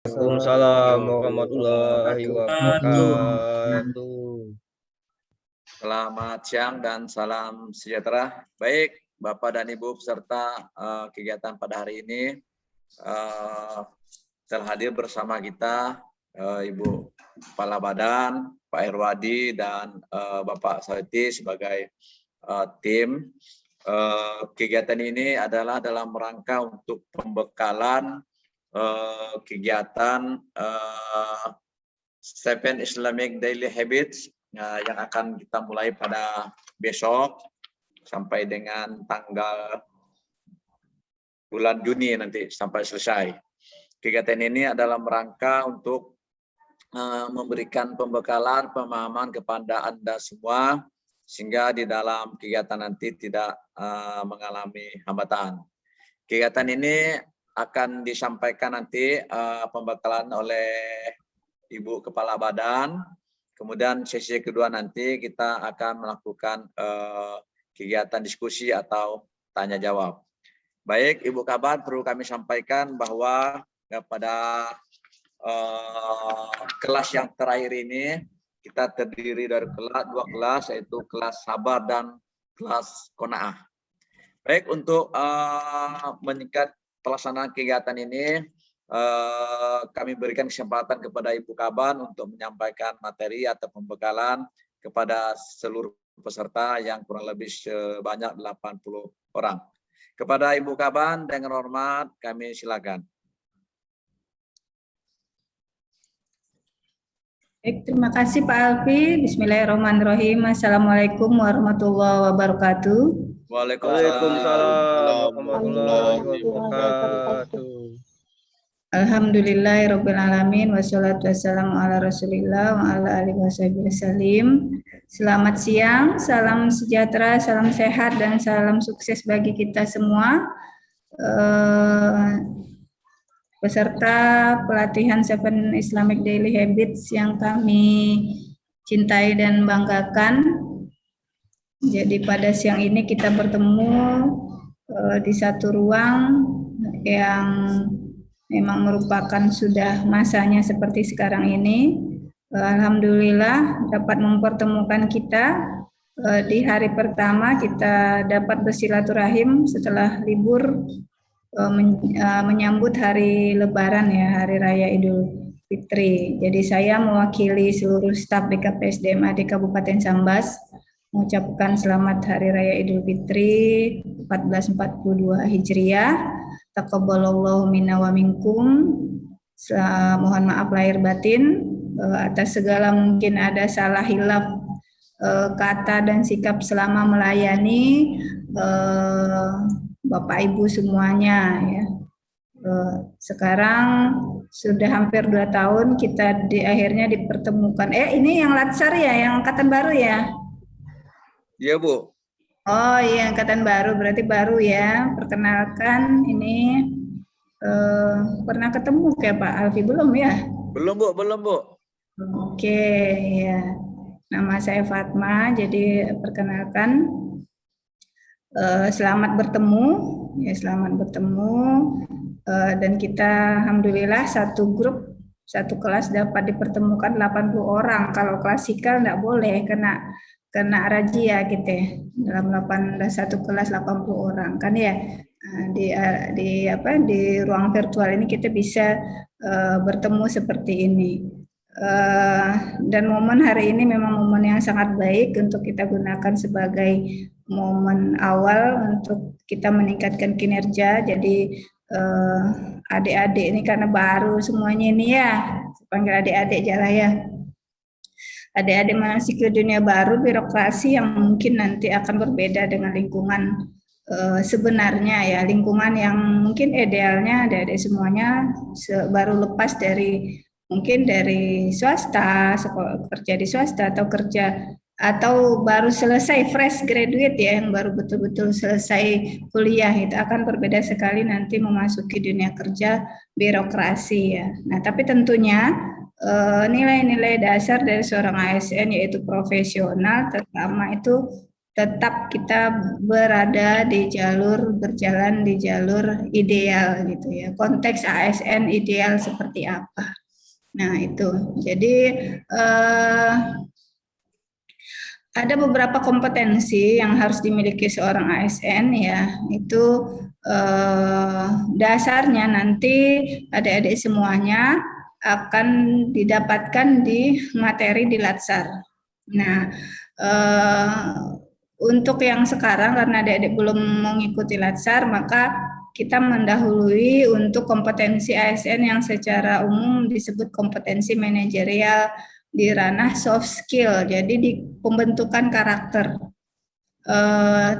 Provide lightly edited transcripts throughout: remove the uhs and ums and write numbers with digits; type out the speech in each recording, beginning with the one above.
Waalaikumsalam warahmatullahi Wabarakatuh. wabarakatuh. Selamat siang dan salam sejahtera. Baik, Bapak dan Ibu peserta kegiatan pada hari ini, telah hadir bersama kita Ibu Kepala Badan, Pak Herwadi, dan Bapak Saliti sebagai tim. Kegiatan ini adalah dalam rangka untuk pembekalan kegiatan 7 Islamic Daily Habits yang akan kita mulai pada besok sampai dengan tanggal bulan Juni nanti sampai selesai. Kegiatan ini adalah rangka untuk memberikan pembekalan pemahaman kepada Anda semua sehingga di dalam kegiatan nanti tidak mengalami hambatan. Kegiatan ini akan disampaikan nanti pembekalan oleh Ibu Kepala Badan. Kemudian sesi kedua nanti kita akan melakukan kegiatan diskusi atau tanya jawab. Baik, Ibu Kabar, perlu kami sampaikan bahwa pada kelas yang terakhir ini kita terdiri dari dua kelas, yaitu kelas sabar dan kelas qanaah. Baik, untuk meningkat pelaksanaan kegiatan ini, kami berikan kesempatan kepada Ibu Kaban untuk menyampaikan materi atau pembekalan kepada seluruh peserta yang kurang lebih sebanyak 80 orang. Kepada Ibu Kaban dengan hormat kami silakan. Baik, terima kasih Pak Alfi. Bismillahirrahmanirrahim. Assalamualaikum warahmatullahi wabarakatuh. Waalaikumsalam warahmatullahi wabarakatuh. Alhamdulillahirrabbilalamin. Wassalatu wassalamu ala rasulillah wa ala alihi wasallim. Selamat siang, salam sejahtera, salam sehat, dan salam sukses bagi kita semua. Peserta pelatihan 7 Islamic Daily Habits yang kami cintai dan banggakan. Jadi pada siang ini kita bertemu di satu ruang yang memang merupakan sudah masanya seperti sekarang ini. Alhamdulillah dapat mempertemukan kita di hari pertama kita dapat bersilaturahim setelah libur menyambut hari Lebaran ya, Hari Raya Idul Fitri. Jadi saya mewakili seluruh staf BKPSDMA di Kabupaten Sambas mengucapkan selamat Hari Raya Idul Fitri 1442 Hijriah. Taqabbalallahu minna wa minkum. Mohon maaf lahir batin atas segala mungkin ada salah hilaf kata dan sikap selama melayani Bapak Ibu semuanya ya. Sekarang sudah hampir 2 tahun kita akhirnya dipertemukan. Ini yang Latsar ya, yang angkatan baru ya? Iya, Bu. Oh iya, angkatan baru, berarti baru ya. Perkenalkan, ini pernah ketemu kayak Pak Alfi belum ya? Belum, Bu, belum, Bu. Oke, ya. Nama saya Fatma, jadi perkenalkan. Selamat bertemu, ya selamat bertemu. Dan kita alhamdulillah satu grup, satu kelas dapat dipertemukan 80 orang. Kalau klasikal enggak boleh, kena razia gitu dalam satu kelas 80 orang kan ya. Di ruang virtual ini kita bisa bertemu seperti ini. Dan momen hari ini memang momen yang sangat baik untuk kita gunakan sebagai momen awal untuk kita meningkatkan kinerja. Jadi adik-adik ini karena baru semuanya ini ya, panggil adik-adik aja ya. Adik-adik masih ke dunia baru birokrasi yang mungkin nanti akan berbeda dengan lingkungan sebenarnya ya, lingkungan yang mungkin idealnya adik-adik semuanya baru lepas dari mungkin dari swasta, kerja di swasta atau baru selesai fresh graduate ya, yang baru betul-betul selesai kuliah, itu akan berbeda sekali nanti memasuki dunia kerja birokrasi ya. Nah, tapi tentunya nilai-nilai dasar dari seorang ASN yaitu profesional, terutama itu tetap kita berjalan di jalur ideal gitu ya. Konteks ASN ideal seperti apa. Nah, itu. Jadi ada beberapa kompetensi yang harus dimiliki seorang ASN ya. Itu dasarnya nanti adik-adik semuanya akan didapatkan di materi di Latsar. Nah, untuk yang sekarang karena adik-adik belum mengikuti Latsar, maka kita mendahului untuk kompetensi ASN yang secara umum disebut kompetensi manajerial di ranah soft skill, jadi di pembentukan karakter.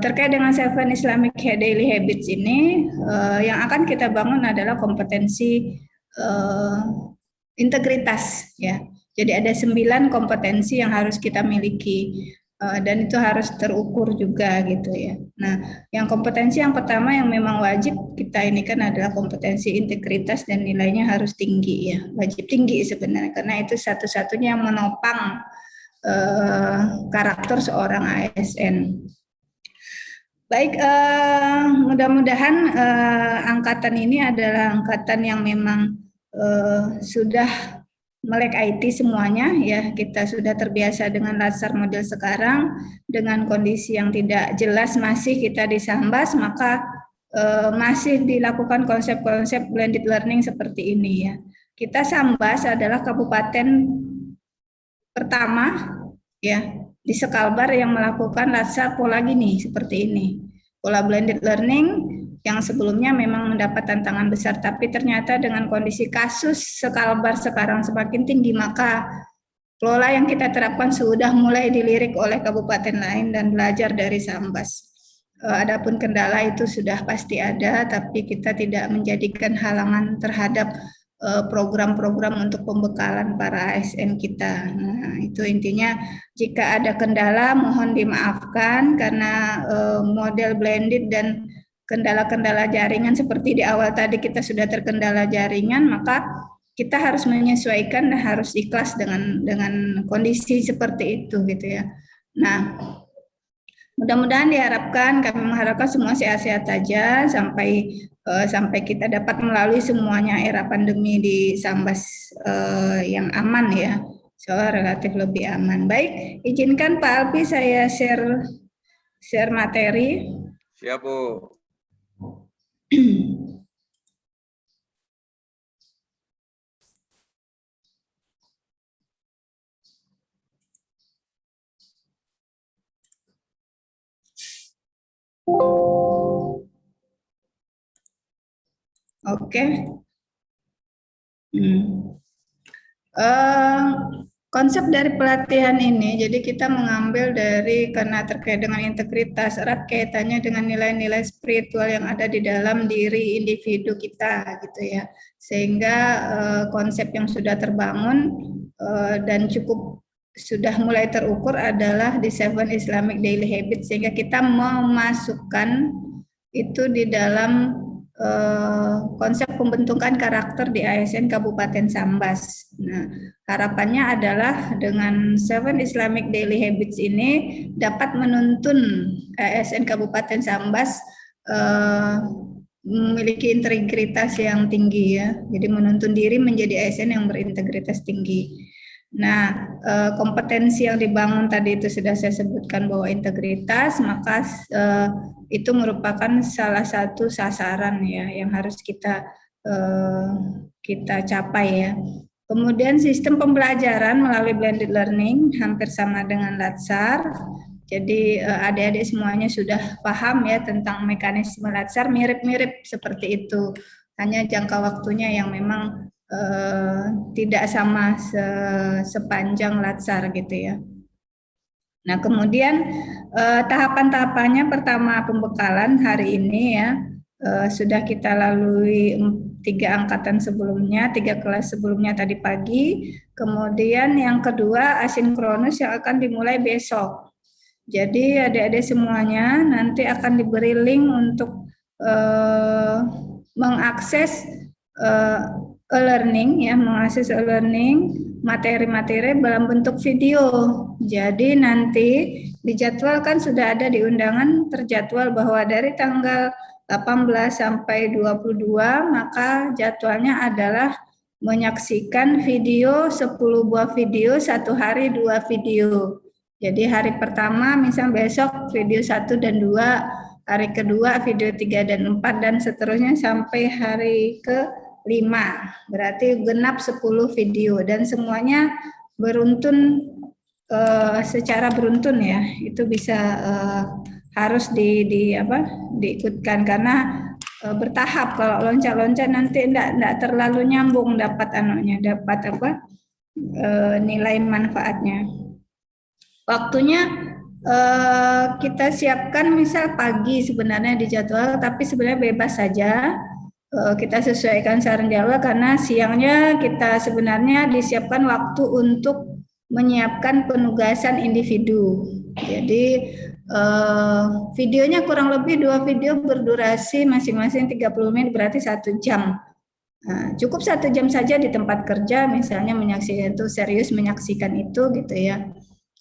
Terkait dengan Seven Islamic Daily Habits ini, yang akan kita bangun adalah kompetensi integritas ya. Jadi ada 9 kompetensi yang harus kita miliki dan itu harus terukur juga gitu ya. Nah, yang kompetensi yang pertama yang memang wajib kita ini kan adalah kompetensi integritas dan nilainya harus tinggi ya, wajib tinggi sebenarnya karena itu satu-satunya yang menopang karakter seorang ASN. Baik, mudah-mudahan angkatan ini adalah angkatan yang memang sudah melek IT semuanya ya, kita sudah terbiasa dengan Latsar model sekarang dengan kondisi yang tidak jelas masih kita di Sambas, maka masih dilakukan konsep-konsep blended learning seperti ini ya. Kita Sambas adalah kabupaten pertama ya di Sekalbar yang melakukan Latsar pola gini seperti ini. Pola blended learning yang sebelumnya memang mendapat tantangan besar, tapi ternyata dengan kondisi kasus Sekalbar sekarang semakin tinggi, maka pola yang kita terapkan sudah mulai dilirik oleh kabupaten lain dan belajar dari Sambas. Adapun kendala itu sudah pasti ada, tapi kita tidak menjadikan halangan terhadap program-program untuk pembekalan para ASN kita. Nah, itu intinya jika ada kendala mohon dimaafkan karena model blended dan kendala-kendala jaringan seperti di awal tadi kita sudah terkendala jaringan, maka kita harus menyesuaikan dan harus ikhlas dengan kondisi seperti itu gitu ya. Nah, mudah-mudahan kami mengharapkan semua sehat-sehat saja sampai kita dapat melalui semuanya era pandemi di Sambas yang aman ya, soal relatif lebih aman. Baik, izinkan Pak Alpi saya share materi. Siap, Bu. Oke. Konsep dari pelatihan ini, jadi kita mengambil karena terkait dengan integritas, erat kaitannya dengan nilai-nilai spiritual yang ada di dalam diri individu kita, gitu ya. Sehingga konsep yang sudah terbangun dan sudah mulai terukur adalah di Seven Islamic Daily Habits, sehingga kita memasukkan itu di dalam konsep pembentukan karakter di ASN Kabupaten Sambas. Nah, harapannya adalah dengan Seven Islamic Daily Habits ini dapat menuntun ASN Kabupaten Sambas memiliki integritas yang tinggi ya. Jadi menuntun diri menjadi ASN yang berintegritas tinggi. Nah, kompetensi yang dibangun tadi itu sudah saya sebutkan bahwa integritas, maka itu merupakan salah satu sasaran ya yang harus kita capai ya. Kemudian sistem pembelajaran melalui blended learning hampir sama dengan Latsar. Jadi adik-adik semuanya sudah paham ya tentang mekanisme Latsar, mirip-mirip seperti itu. Hanya jangka waktunya yang memang tidak sama sepanjang Latsar gitu ya. Nah, kemudian tahapan-tahapannya pertama pembekalan hari ini ya sudah kita lalui 3 angkatan sebelumnya, 3 kelas sebelumnya tadi pagi. Kemudian yang kedua asinkronus yang akan dimulai besok. Jadi adik-adik semuanya nanti akan diberi link untuk mengakses e-learning ya, mengakses e-learning materi-materi dalam bentuk video. Jadi nanti dijadwalkan, sudah ada di undangan terjadwal bahwa dari tanggal 18 sampai 22 maka jadwalnya adalah menyaksikan video 10 buah video, satu hari 2 video. Jadi hari pertama misal besok video 1 dan 2, hari kedua video 3 dan 4 dan seterusnya sampai hari ke-5. Berarti genap 10 video dan semuanya beruntun secara beruntun ya. Itu bisa harus diikutkan karena bertahap. Kalau loncat-loncat nanti enggak terlalu nyambung dapat nilai manfaatnya. Waktunya kita siapkan misal pagi sebenarnya di jadwal, tapi sebenarnya bebas saja. Kita sesuaikan saran jadwal karena siangnya kita sebenarnya disiapkan waktu untuk menyiapkan penugasan individu. Jadi videonya kurang lebih 2 video berdurasi masing-masing 30 menit, berarti 1 jam. Nah, cukup 1 jam saja di tempat kerja, misalnya menyaksikan itu, serius menyaksikan itu gitu ya.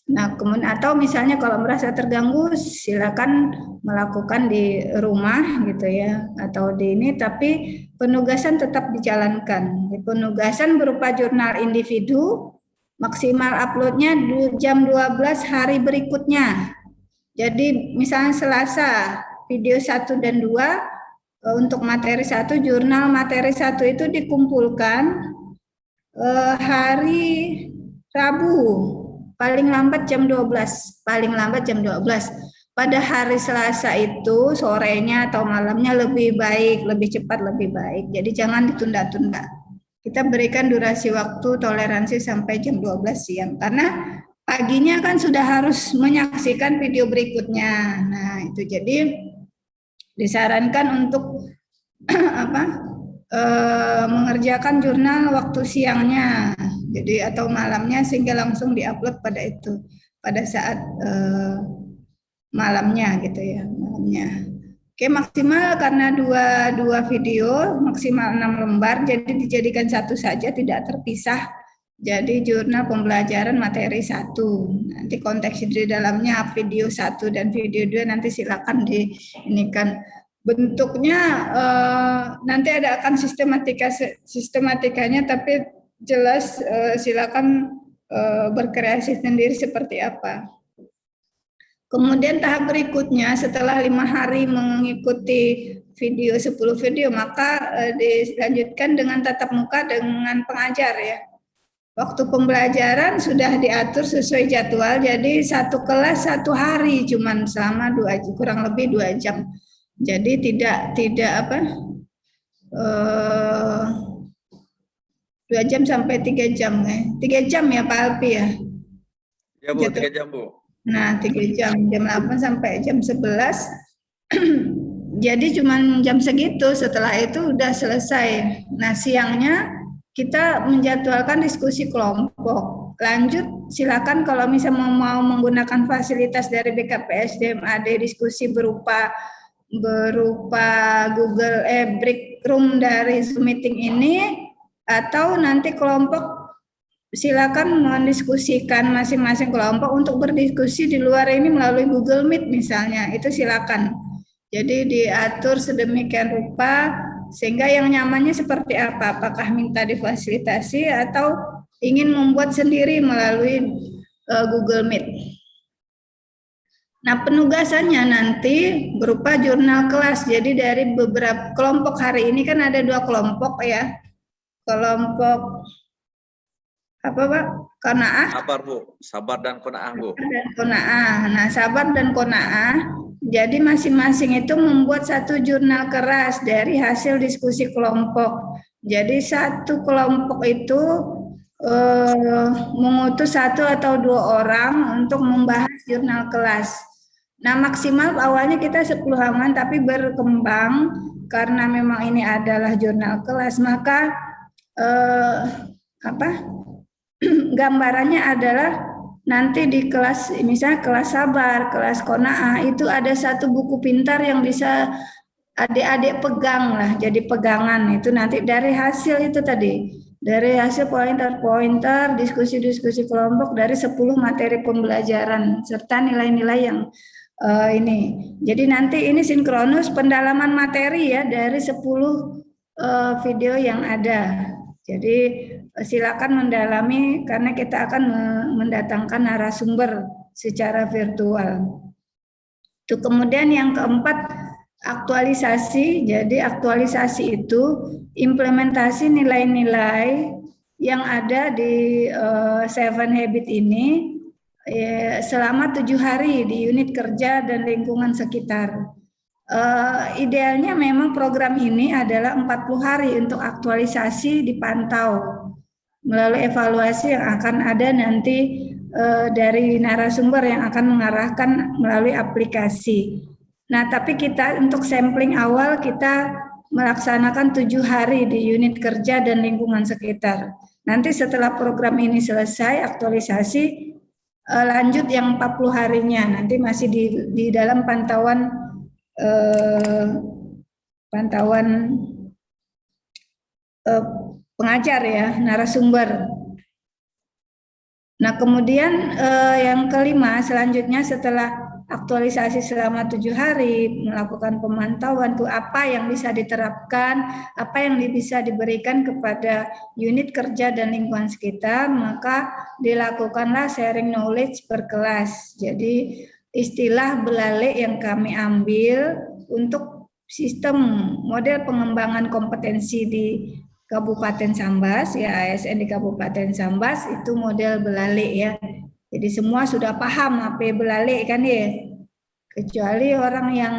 Nah, kemudian atau misalnya kalau merasa terganggu silakan melakukan di rumah gitu ya, atau di ini, tapi penugasan tetap dijalankan. Penugasan berupa jurnal individu, maksimal uploadnya jam 12 hari berikutnya. Jadi misalnya Selasa video 1 dan 2 untuk materi 1, jurnal materi 1 itu dikumpulkan hari Rabu. Paling lambat jam 12, paling lambat jam 12. Pada hari Selasa itu sorenya atau malamnya lebih baik, lebih cepat lebih baik. Jadi jangan ditunda-tunda. Kita berikan durasi waktu toleransi sampai jam 12 siang karena paginya kan sudah harus menyaksikan video berikutnya. Nah, itu jadi disarankan untuk mengerjakan jurnal waktu siangnya. Jadi atau malamnya sehingga langsung diupload pada saat malamnya gitu ya, malamnya. Oke, maksimal karena dua video maksimal 6 lembar, jadi dijadikan satu saja, tidak terpisah. Jadi jurnal pembelajaran materi 1. Nanti konteks di dalamnya video 1 dan video 2 nanti silakan diinikan. Bentuknya nanti akan sistematikanya, tapi jelas silakan berkreasi sendiri seperti apa. Kemudian tahap berikutnya setelah 5 hari mengikuti video 10 video, maka dilanjutkan dengan tatap muka dengan pengajar ya. Waktu pembelajaran sudah diatur sesuai jadwal, jadi satu kelas 1 hari cuman selama kurang lebih 2 jam. Jadi tidak 2 jam sampai 3 jam ya. 3 jam ya Pak Alpi ya? Ya Bu, 3 jam Bu. Nah 3 jam 8 sampai jam 11. Jadi cuma jam segitu, setelah itu udah selesai. Nah siangnya kita menjadwalkan diskusi kelompok. Lanjut silakan kalau misalnya mau menggunakan fasilitas dari BKPSDM AD diskusi berupa Google break room dari Zoom meeting ini, atau nanti kelompok silakan mendiskusikan masing-masing kelompok untuk berdiskusi di luar ini melalui Google Meet misalnya, itu silakan. Jadi diatur sedemikian rupa sehingga yang nyamannya seperti apa, apakah minta difasilitasi atau ingin membuat sendiri melalui Google Meet. Nah, penugasannya nanti berupa jurnal kelas. Jadi dari beberapa kelompok hari ini kan ada 2 kelompok ya. Kelompok apa Pak? Qanaah. Sabar Bu, sabar dan qanaah Bu. Dan qanaah. Nah, sabar dan qanaah. Jadi masing-masing itu membuat 1 jurnal keras dari hasil diskusi kelompok. Jadi satu kelompok itu mengutus 1 atau 2 orang untuk membahas jurnal kelas. Nah, maksimal awalnya kita 10 halaman, tapi berkembang karena memang ini adalah jurnal kelas, maka gambarannya adalah nanti di kelas, misalnya kelas sabar, kelas qanaah, itu ada 1 buku pintar yang bisa adik-adik pegang lah, jadi pegangan itu nanti dari hasil itu tadi, dari hasil pointer-pointer, diskusi-diskusi kelompok dari 10 materi pembelajaran serta nilai-nilai yang ini. Jadi nanti ini sinkronus pendalaman materi ya dari 10 video yang ada. Jadi silakan mendalami karena kita akan mendatangkan narasumber secara virtual. Itu kemudian yang keempat aktualisasi. Jadi aktualisasi itu implementasi nilai-nilai yang ada di 7 Habit ini selama 7 hari di unit kerja dan lingkungan sekitar. Idealnya memang program ini adalah 40 hari untuk aktualisasi dipantau melalui evaluasi yang akan ada nanti dari narasumber yang akan mengarahkan melalui aplikasi. Nah, tapi kita untuk sampling awal kita melaksanakan 7 hari di unit kerja dan lingkungan sekitar. Nanti setelah program ini selesai aktualisasi lanjut yang 40 harinya. Nanti masih di dalam pantauan pengajar ya, narasumber. Nah, kemudian yang kelima selanjutnya setelah aktualisasi selama 7 hari, melakukan pemantauan tuh apa yang bisa diterapkan, apa yang bisa diberikan kepada unit kerja dan lingkungan sekitar, maka dilakukanlah sharing knowledge per kelas. Jadi istilah belalek yang kami ambil untuk sistem model pengembangan kompetensi di Kabupaten Sambas, ya ASN di Kabupaten Sambas itu model belalek ya. Jadi semua sudah paham apa belalek kan ya, kecuali orang yang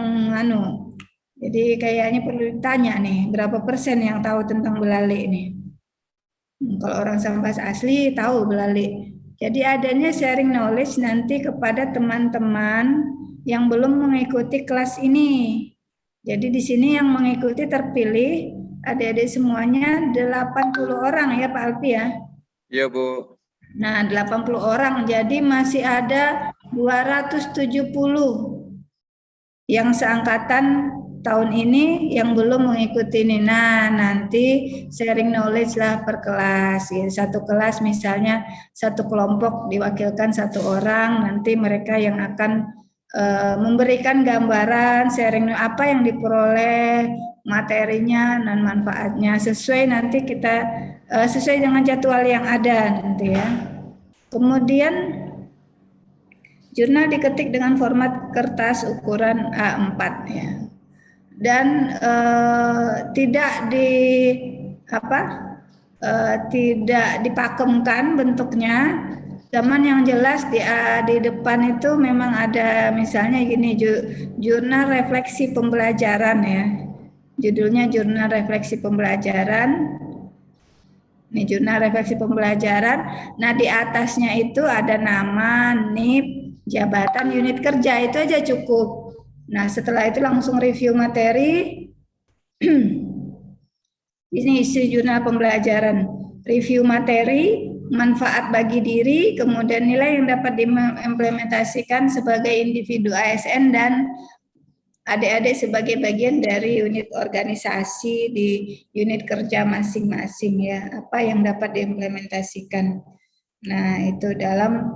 jadi kayaknya perlu ditanya nih, berapa persen yang tahu tentang belalek nih? Kalau orang Sambas asli tahu belalek. Jadi adanya sharing knowledge nanti kepada teman-teman yang belum mengikuti kelas ini. Jadi di sini yang mengikuti terpilih adik-adik semuanya 80 orang ya Pak Alfi ya. Iya Bu. Nah 80 orang, jadi masih ada 270 yang seangkatan tahun ini yang belum mengikuti ini. Nah nanti sharing knowledge lah per kelas ya. Satu kelas misalnya satu kelompok diwakilkan 1 orang, nanti mereka yang akan memberikan gambaran sharing apa yang diperoleh, materinya dan manfaatnya sesuai nanti kita sesuai dengan jadwal yang ada nanti ya. Kemudian jurnal diketik dengan format kertas ukuran A4 ya. Dan tidak dipakemkan bentuknya. Zaman yang jelas di depan itu memang ada misalnya gini, jurnal refleksi pembelajaran ya. Judulnya jurnal refleksi pembelajaran. Ini jurnal refleksi pembelajaran. Nah di atasnya itu ada nama, NIP, jabatan, unit kerja, itu aja cukup. Nah setelah itu langsung review materi. Ini isi jurnal pembelajaran, review materi, manfaat bagi diri, kemudian nilai yang dapat diimplementasikan sebagai individu ASN dan adik-adik sebagai bagian dari unit organisasi di unit kerja masing-masing ya, apa yang dapat diimplementasikan. Nah itu dalam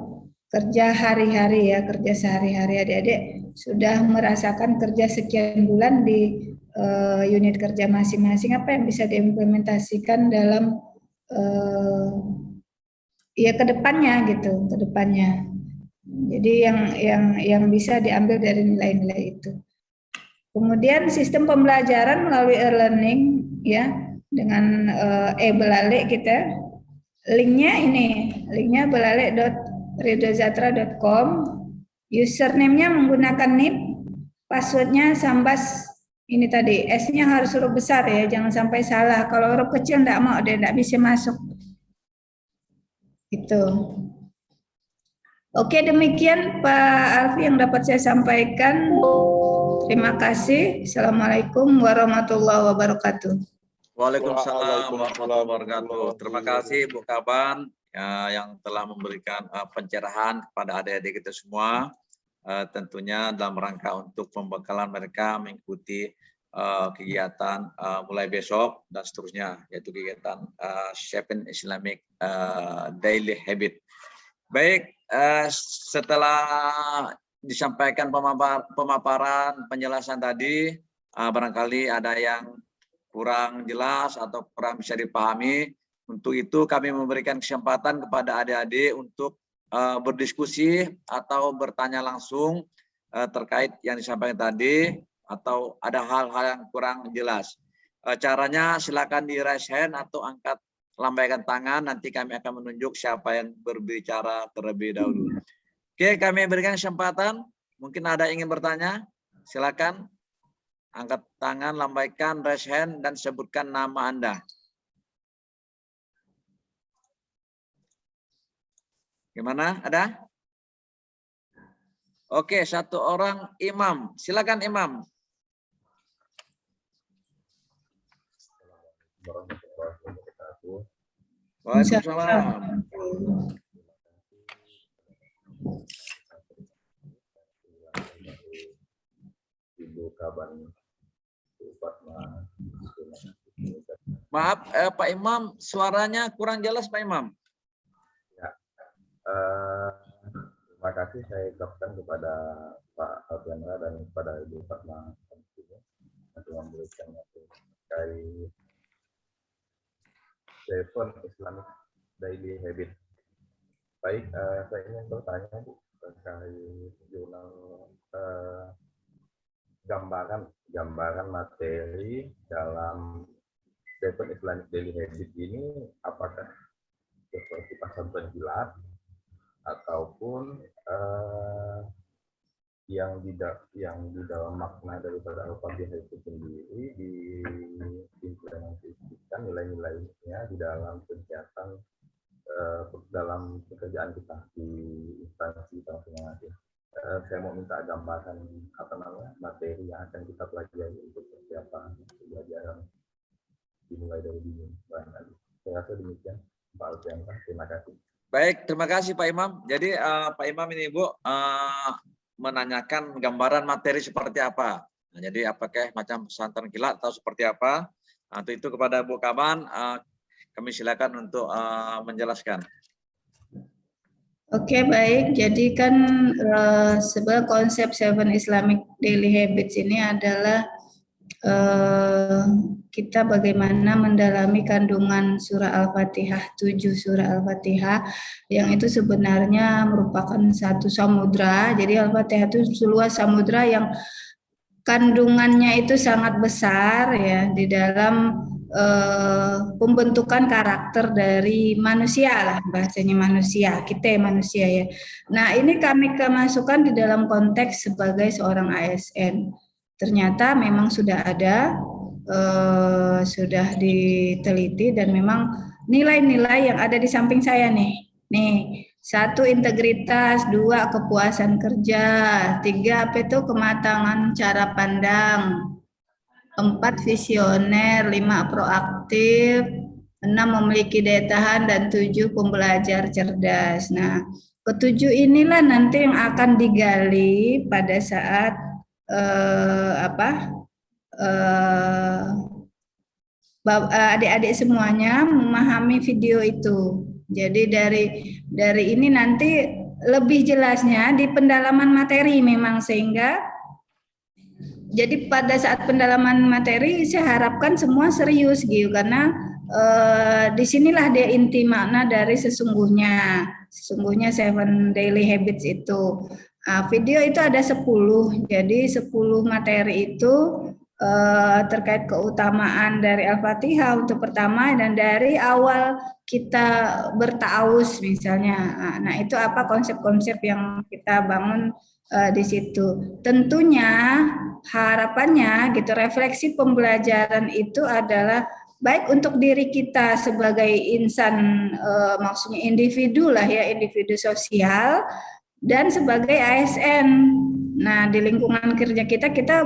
kerja hari-hari ya, kerja sehari-hari adik-adik sudah merasakan kerja sekian bulan di unit kerja masing-masing, apa yang bisa diimplementasikan dalam ya kedepannya gitu, kedepannya. Jadi yang bisa diambil dari nilai-nilai itu. Kemudian sistem pembelajaran melalui e-learning ya dengan belalek kita. Linknya belalek.ridhozatra.com. Username-nya menggunakan NIP, passwordnya Sambas ini tadi, S-nya harus huruf besar ya, jangan sampai salah. Kalau huruf kecil enggak mau, dia enggak bisa masuk. Itu. Oke, demikian Pak Alfi yang dapat saya sampaikan. Terima kasih. Assalamualaikum warahmatullahi wabarakatuh. Waalaikumsalam warahmatullahi wabarakatuh. Terima kasih Bu Kaban ya, yang telah memberikan pencerahan kepada adik-adik kita semua. Tentunya dalam rangka untuk pembekalan mereka mengikuti kegiatan mulai besok dan seterusnya, yaitu kegiatan 7 Islamic Daily Habit. Baik, setelah disampaikan pemaparan penjelasan tadi, barangkali ada yang kurang jelas atau kurang bisa dipahami. Untuk itu kami memberikan kesempatan kepada adik-adik untuk berdiskusi atau bertanya langsung terkait yang disampaikan tadi, atau ada hal-hal yang kurang jelas. Caranya silakan di raise hand atau angkat lambaikan tangan, nanti kami akan menunjuk siapa yang berbicara terlebih dahulu. Oke, kami berikan kesempatan. Mungkin ada yang ingin bertanya, silakan angkat tangan, lambaikan, raise hand, dan sebutkan nama Anda. Gimana? Ada? Oke, satu orang Imam. Silakan Imam. Waalaikumsalam. Maaf, Pak Imam, suaranya kurang jelas, Pak Imam. Ya, terima kasih saya ucapkan kepada Pak Alfiandra dan kepada Ibu Fatma untuk memberikan materi 7 Islamic Daily Habit. Baik, saya ingin bertanya Bu terkait jurnal gambaran materi dalam 7 Islamic Daily Habit ini, apakah seperti pasal penjilat ataupun yang di dalam makna daripada Al-Fatihah itu sendiri diimplementasikan nilai-nilainya di dalam kegiatan dalam pekerjaan kita di instansi masing-masing. Saya mau minta gambaran materi yang akan kita pelajari untuk persiapan pembelajaran dimulai dari dini. Saya rasa demikian, Pak Alfiandra. Terima kasih. Baik, terima kasih Pak Imam. Jadi Pak Imam ini Ibu menanyakan gambaran materi seperti apa. Nah, jadi apakah macam pesantren kilat atau seperti apa? Nah, itu kepada Bu Kaban, kami silakan untuk menjelaskan. Oke, baik. Jadi kan sebuah konsep 7 Islamic Daily Habits ini adalah kita bagaimana mendalami kandungan surah Al-Fatihah, 7 surah Al-Fatihah, yang itu sebenarnya merupakan satu samudra. Jadi Al-Fatihah itu seluas samudra yang kandungannya itu sangat besar ya di dalam pembentukan karakter dari manusia lah, bahasanya manusia, kita manusia ya. Nah, ini kami masukkan di dalam konteks sebagai seorang ASN. Ternyata memang sudah ada, sudah diteliti, dan memang nilai-nilai yang ada di samping saya nih. 1, integritas, 2, kepuasan kerja, 3, apa itu, kematangan cara pandang, 4, visioner, 5, proaktif, 6, memiliki daya tahan, dan 7, pembelajar cerdas. Nah, ke-7 inilah nanti yang akan digali pada saat adik-adik semuanya memahami video itu. Jadi dari ini nanti lebih jelasnya di pendalaman materi memang, sehingga jadi pada saat pendalaman materi saya harapkan semua serius gitu, karena disinilah dia inti makna dari sesungguhnya 7 Daily Habits itu. Video itu ada 10, jadi 10 materi itu terkait keutamaan dari Al-Fatihah untuk pertama, dan dari awal kita bertaawuz misalnya. Nah, itu apa konsep-konsep yang kita bangun di situ. Tentunya harapannya gitu, refleksi pembelajaran itu adalah baik untuk diri kita sebagai insan, maksudnya individu lah ya, individu sosial, dan sebagai ASN. Nah, di lingkungan kerja kita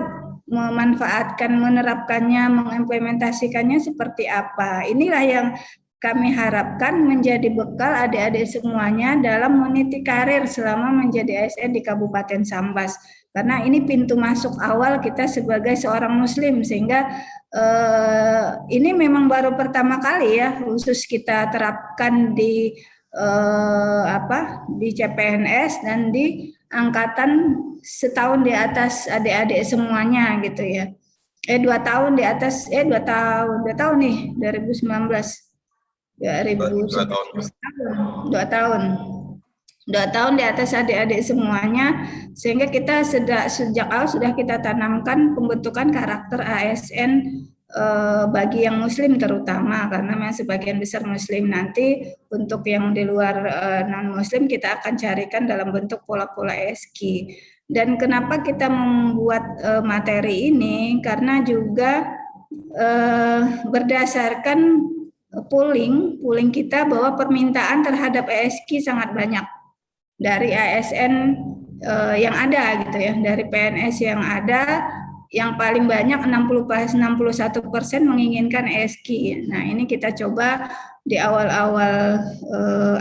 memanfaatkan, menerapkannya, mengimplementasikannya seperti apa. Inilah yang kami harapkan menjadi bekal adik-adik semuanya dalam meniti karir selama menjadi ASN di Kabupaten Sambas. Karena ini pintu masuk awal kita sebagai seorang muslim, sehingga ini memang baru pertama kali ya khusus kita terapkan di di CPNS dan di angkatan setahun di atas adik-adik semuanya gitu ya. 2 tahun di atas 2 tahun nih 2019 2 tahun 2 tahun di atas adik-adik semuanya, sehingga kita sejak awal sudah kita tanamkan pembentukan karakter ASN bagi yang muslim terutama, karena memang sebagian besar muslim. Nanti untuk yang di luar non muslim kita akan carikan dalam bentuk pola-pola ESG. Dan kenapa kita membuat materi ini, karena juga berdasarkan polling kita bahwa permintaan terhadap ESG sangat banyak dari ASN yang ada gitu ya, dari PNS yang ada, yang paling banyak 61% menginginkan ESG. Nah, ini kita coba di awal-awal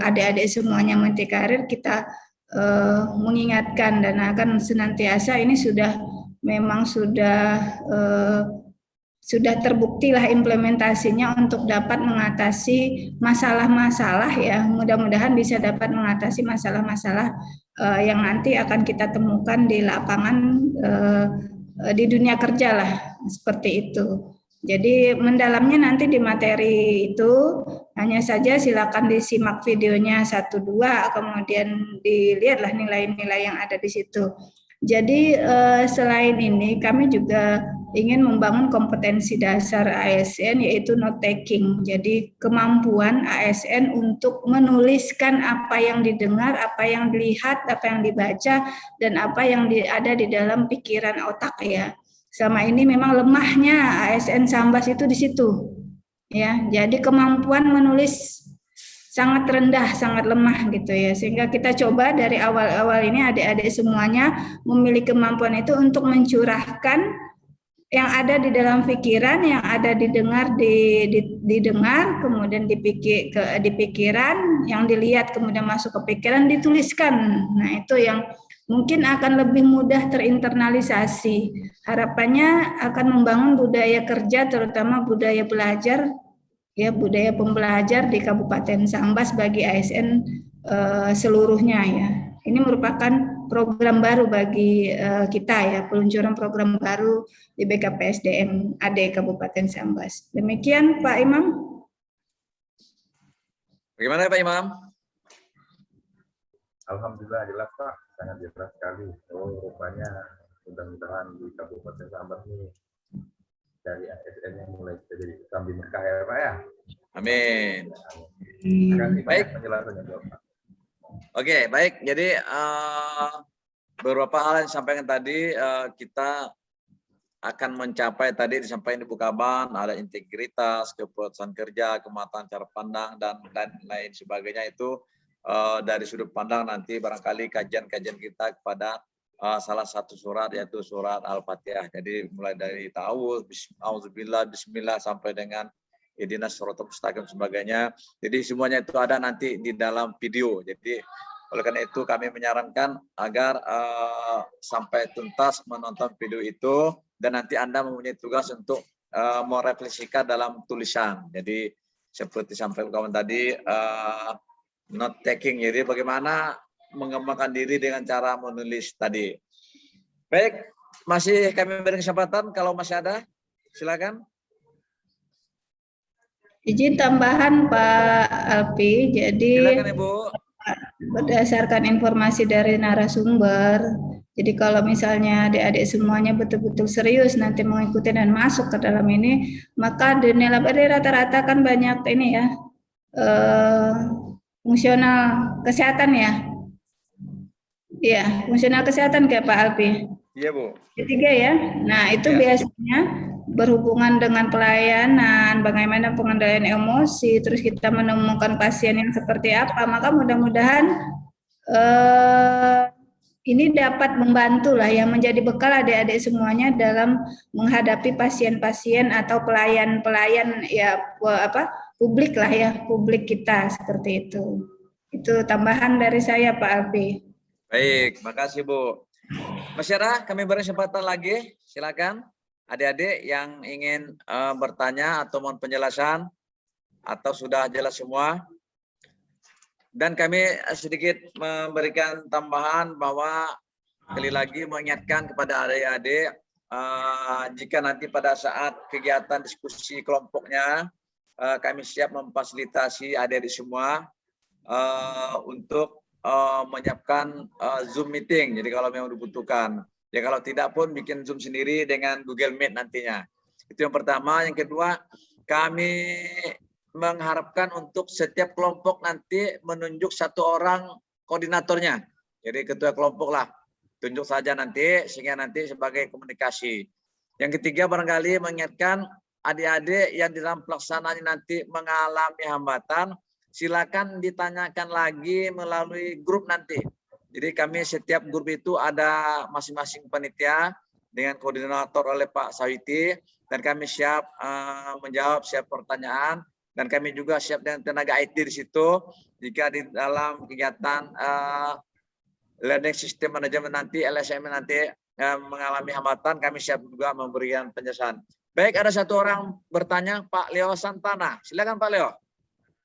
adik-adik semuanya menti karir, kita mengingatkan dan akan senantiasa ini memang sudah terbukti lah implementasinya untuk dapat mengatasi masalah-masalah ya. Mudah-mudahan bisa dapat mengatasi masalah-masalah yang nanti akan kita temukan di lapangan di dunia kerja lah, seperti itu. Jadi mendalamnya nanti di materi itu, hanya saja silakan disimak videonya 1-2, kemudian dilihatlah nilai-nilai yang ada di situ. Jadi selain ini kami juga ingin membangun kompetensi dasar ASN, yaitu note taking. Jadi kemampuan ASN untuk menuliskan apa yang didengar, apa yang dilihat, apa yang dibaca, dan apa yang ada di dalam pikiran otak ya. Selama ini memang lemahnya ASN Sambas itu di situ. Ya, jadi kemampuan menulis sangat rendah, sangat lemah gitu ya. Sehingga kita coba dari awal-awal ini adik-adik semuanya memiliki kemampuan itu untuk mencurahkan yang ada di dalam pikiran, yang ada didengar, didengar, kemudian di pikiran, yang dilihat kemudian masuk ke pikiran, dituliskan. Nah, itu yang mungkin akan lebih mudah terinternalisasi. Harapannya akan membangun budaya kerja, terutama budaya belajar, ya, budaya pembelajar di Kabupaten Sambas bagi ASN seluruhnya ya. Ini merupakan program baru bagi kita ya, peluncuran program baru di BKPSDM AD Kabupaten Sambas. Demikian Pak Imam. Bagaimana Pak Imam? Alhamdulillah jelas Pak, sangat jelas sekali. Oh, rupanya mudah-mudahan di Kabupaten Sambas ini dari ASN yang mulai jadi sambil berkah ya Pak ya. Amin. Terima kasih Baik. Penjelasannya Pak. Oke, baik. Jadi beberapa hal yang disampaikan tadi, kita akan mencapai tadi disampaikan di Bukaban, ada integritas, kepuasan kerja, kematangan cara pandang, dan lain sebagainya itu dari sudut pandang nanti barangkali kajian-kajian kita kepada salah satu surat, yaitu surat Al-Fatihah. Jadi mulai dari auzubillah, bismillah, sampai dengan ihdinas shiratal mustaqim sebagainya. Jadi semuanya itu ada nanti di dalam video. Jadi oleh karena itu kami menyarankan agar sampai tuntas menonton video itu, dan nanti Anda mempunyai tugas untuk merefleksikan dalam tulisan. Jadi seperti sampai kawan tadi, note taking. Jadi bagaimana mengembangkan diri dengan cara menulis tadi. Baik, masih kami beri kesempatan kalau masih ada, silakan. Izin tambahan Pak Alpi, jadi Silakan Ibu. berdasarkan informasi dari narasumber, jadi kalau misalnya adik-adik semuanya betul-betul serius nanti mengikuti dan masuk ke dalam ini, maka di nilai rata-rata kan banyak ini ya, fungsional kesehatan ya. Iya, fungsional kesehatan kayak Pak Alpi. Iya Bu. Ketiga ya. Nah itu Ya. biasanya berhubungan dengan pelayanan, bagaimana pengendalian emosi, terus kita menemukan pasien yang seperti apa. Maka mudah-mudahan ini dapat membantu lah ya, menjadi bekal adik-adik semuanya dalam menghadapi pasien-pasien atau pelayan-pelayan ya publik lah ya, publik kita seperti itu. Itu tambahan dari saya Pak Alpi. Baik, makasih Bu. Masih ada? Kami beri kesempatan lagi. Silakan adik-adik yang ingin bertanya atau mohon penjelasan atau sudah jelas semua. Dan kami sedikit memberikan tambahan bahwa sekali lagi mengingatkan kepada adik-adik jika nanti pada saat kegiatan diskusi kelompoknya kami siap memfasilitasi adik-adik semua untuk menyiapkan Zoom meeting. Jadi kalau memang dibutuhkan, ya kalau tidak pun bikin Zoom sendiri dengan Google Meet nantinya. Itu yang pertama. Yang kedua, kami mengharapkan untuk setiap kelompok nanti menunjuk satu orang koordinatornya. Jadi ketua kelompok lah, tunjuk saja nanti sehingga nanti sebagai komunikasi. Yang ketiga, barangkali mengingatkan adik-adik yang di dalam pelaksanaan nanti mengalami hambatan, silakan ditanyakan lagi melalui grup nanti. Jadi kami setiap grup itu ada masing-masing panitia dengan koordinator oleh Pak Sawiti, dan kami siap menjawab siap pertanyaan, dan kami juga siap dengan tenaga IT di situ jika di dalam kegiatan learning system management nanti LSM nanti mengalami hambatan, kami siap juga memberikan penjelasan. Baik, ada satu orang bertanya, Pak Leo Santana. Silakan Pak Leo.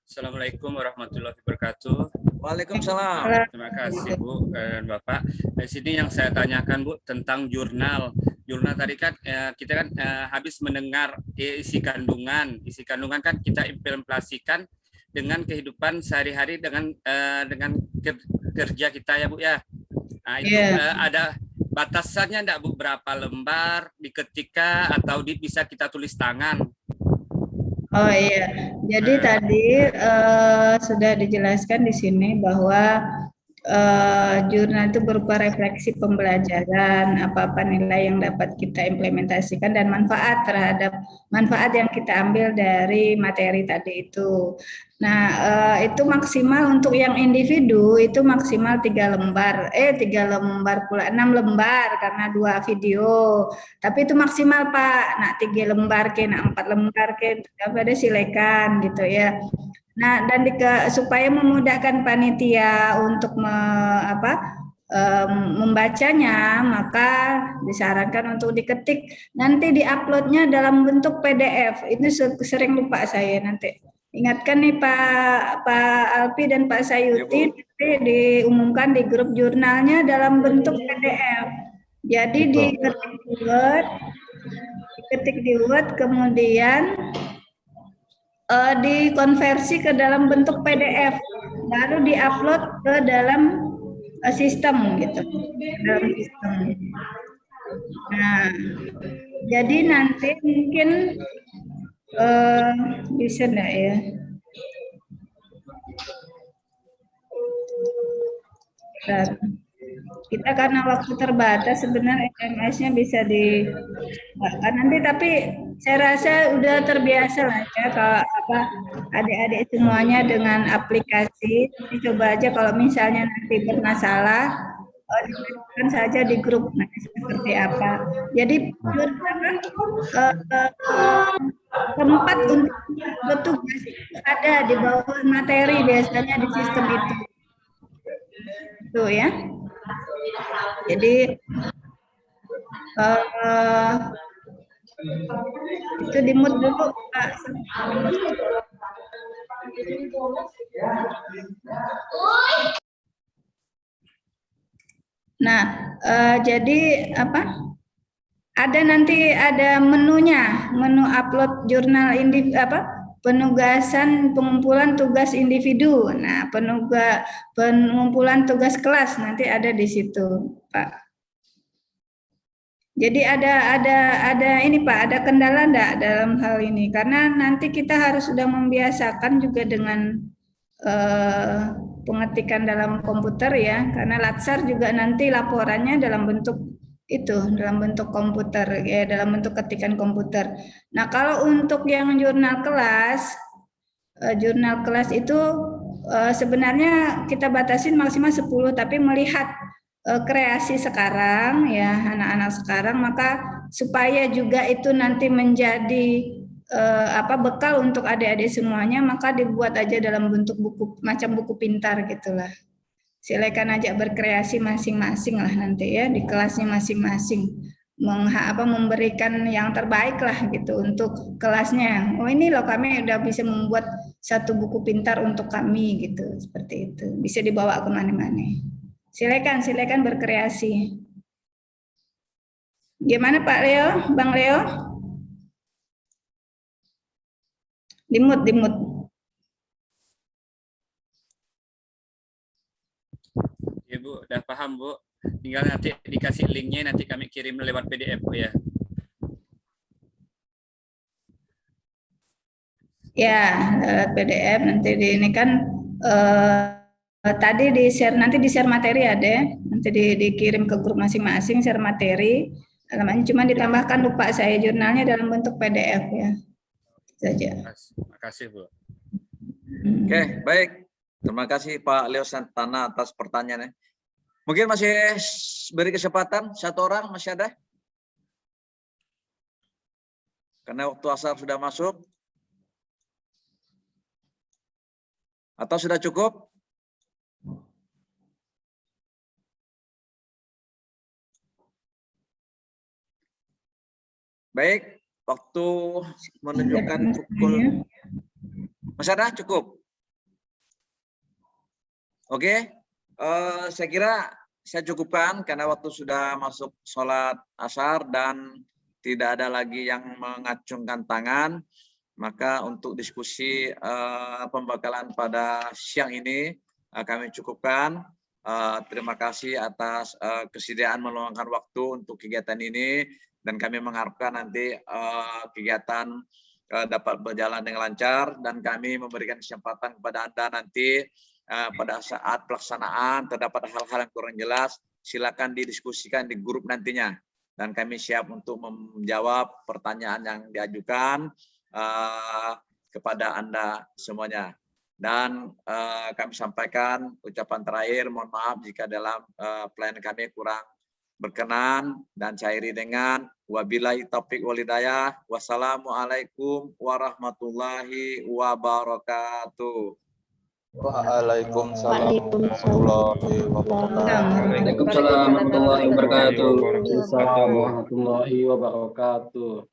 Assalamualaikum warahmatullahi wabarakatuh. Waalaikumsalam. Terima kasih Bu dan Bapak. Di sini yang saya tanyakan Bu tentang jurnal. Jurnal tadi kan kita kan habis mendengar isi kandungan. Isi kandungan kan kita implementasikan dengan kehidupan sehari-hari dengan kerja kita ya Bu ya. Nah itu ada batasannya enggak Bu, berapa lembar diketika atau bisa kita tulis tangan? Oh iya, jadi tadi sudah dijelaskan di sini bahwa jurnal itu berupa refleksi pembelajaran, apa-apa nilai yang dapat kita implementasikan dan manfaat yang kita ambil dari materi tadi itu. Nah, itu maksimal untuk yang individu itu maksimal 3 lembar, 3 lembar pula, 6 lembar karena 2 video. Tapi itu maksimal Pak, nak 3 lembar ke, nak 4 lembar ke, ada silakan gitu ya. Nah, dan supaya memudahkan panitia untuk membacanya, maka disarankan untuk diketik, nanti diuploadnya dalam bentuk PDF. Ini sering lupa saya nanti. Ingatkan nih Pak Alpi dan Pak Sayuti, nanti diumumkan di grup jurnalnya dalam bentuk PDF. Jadi diketik di Word, kemudian dikonversi ke dalam bentuk PDF, baru diupload ke dalam sistem gitu, dalam sistem. Nah, jadi nanti mungkin bisa enggak ya? Kita karena waktu terbatas sebenarnya SMS-nya bisa nanti, tapi saya rasa udah terbiasa lah ya kalau adik-adik semuanya dengan aplikasi. Jadi coba aja kalau misalnya nanti bermasalah, dibuatkan saja di grup nanti seperti apa. Jadi tempat untuk bertugas ada di bawah materi biasanya di sistem itu. Tuh ya. Jadi itu di-mute dulu Pak. Nah, jadi apa? Ada menunya, menu upload jurnal penugasan pengumpulan tugas individu. Nah, pengumpulan tugas kelas nanti ada di situ, Pak. Jadi ada ini Pak, ada kendala enggak dalam hal ini? Karena nanti kita harus sudah membiasakan juga dengan pengetikan dalam komputer ya, karena Latsar juga nanti laporannya dalam bentuk dalam bentuk komputer ya, dalam bentuk ketikan komputer. Nah, kalau untuk yang jurnal kelas itu sebenarnya kita batasin maksimal 10, tapi melihat kreasi sekarang ya, anak-anak sekarang, maka supaya juga itu nanti menjadi bekal untuk adik-adik semuanya, maka dibuat aja dalam bentuk buku, macam buku pintar gitulah. Silakan ajak berkreasi masing-masing lah nanti ya di kelasnya masing-masing. Memberikan yang terbaik lah gitu untuk kelasnya. Oh ini loh kami udah bisa membuat satu buku pintar untuk kami gitu, seperti itu. Bisa dibawa kemana-mana. Silakan berkreasi. Gimana Pak Leo, Bang Leo? Dimut. Ya Bu, udah paham Bu. Tinggal nanti dikasih linknya, nanti kami kirim lewat PDF Bu ya. Ya, lewat PDF nanti ini kan tadi nanti di share materi ada ya. Nanti dikirim ke grup masing-masing share materi. Alamannya cuma ditambahkan lupa saya jurnalnya dalam bentuk PDF ya. Saja. Terima kasih Bu. Oke, baik. Terima kasih Pak Leo Santana atas pertanyaannya. Mungkin masih beri kesempatan satu orang, masih ada? Karena waktu asar sudah masuk. Atau sudah cukup? Baik, waktu menunjukkan pukul. Masih ada? Cukup? Oke, saya kira saya cukupkan karena waktu sudah masuk sholat asar dan tidak ada lagi yang mengacungkan tangan. Maka untuk diskusi pembekalan pada siang ini kami cukupkan. Terima kasih atas kesediaan meluangkan waktu untuk kegiatan ini dan kami mengharapkan nanti kegiatan dapat berjalan dengan lancar dan kami memberikan kesempatan kepada Anda nanti pada saat pelaksanaan terdapat hal-hal yang kurang jelas, silakan didiskusikan di grup nantinya dan kami siap untuk menjawab pertanyaan yang diajukan kepada Anda semuanya. Dan kami sampaikan ucapan terakhir, mohon maaf jika dalam pelayanan kami kurang berkenan dan saya akhiri dengan wabillahi taufiq wal hidayah. Wassalamualaikum warahmatullahi wabarakatuh. Waalaikumsalam warahmatullahi wabarakatuh. Waalaikumsalam warahmatullahi wabarakatuh. Waalaikumsalam warahmatullahi wabarakatuh.